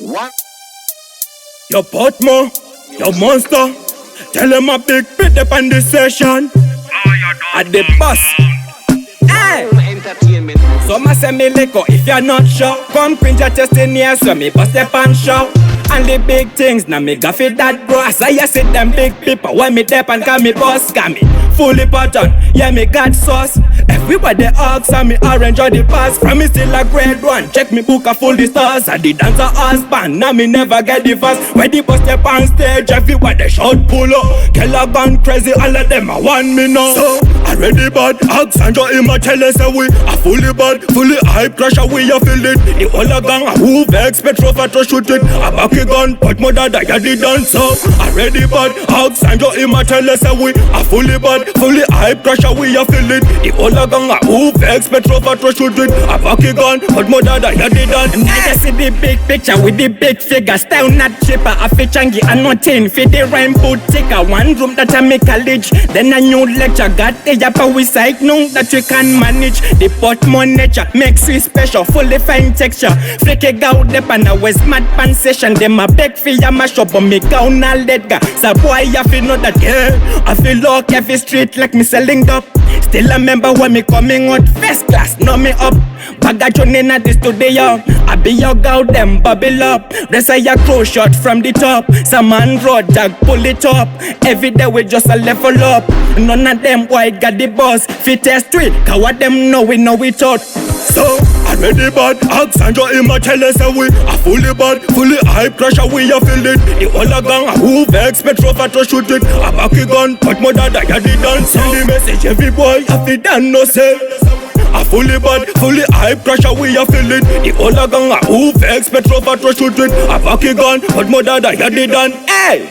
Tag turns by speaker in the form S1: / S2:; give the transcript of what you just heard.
S1: What?
S2: Yo Potmo, yo monster. Tell him a big bit up on the session. At the bus. Hey!
S1: Entertainment.
S2: Some say me liquor if you're not sure. Come pinch your chest in here so me bust the pan show. And the big things, now me gaffy that bro. As I see them big people, when me dep and call me boss, got me fully pattern, yeah me got sauce. Everybody asks and me orange or the pass. From me still a grade one, check me book a full the stars. And the dancer husband, now me never get the fast. When the bus step on stage, everybody shout pull up. Keller gone crazy, all of them a want me now. So, I ready bad, ask Sandra him a tell us we a fully bad, fully hype crusher we a feel it. The whole a gang a who vex petrol for to shoot it. A back a gun, but mother that ya the dance. So, I ready bad, ask Sandra him a tell us we a fully bad, fully hype crusher we a feel it. The whole a gang a who vex petrol for to shoot it. A back a gun, but mother that ya the dance.
S3: Now you see the big picture with the big figure. Style not cheaper, a fichangi and nothing. For the rhyme put ticker. One room that I make college. Then a new lecture. Got the yappa we side no that we can manage. The pot more nature makes we special. Fully fine texture. Freaky out the pan a West mad pan session. Them a beg for ya mash up but me gown all let go. So boy I feel know that yeah. I feel like every street like me selling up. Still a member when me coming out first class, know me up. Bagage on in at the studio. I be your girl, them bubble up. Rest of your crow shot from the top. Some man road dog pull it up. Every day we just a level up. None of them white got the boss. Fit test street, cause what them know we out.
S2: So, I ready bad, ask Sandra him a tell us we a fully bad, fully hype crusher we a feel it. The whole a gang a who vex petrol for to shoot it. A back a gun, but mother that ya the dance. Send the message every boy have the done no say. A fully bad, fully hype crusher we a feel it. The whole a gang a who vex petrol for to shoot it. A back a gun, but mother that ya the done. Hey!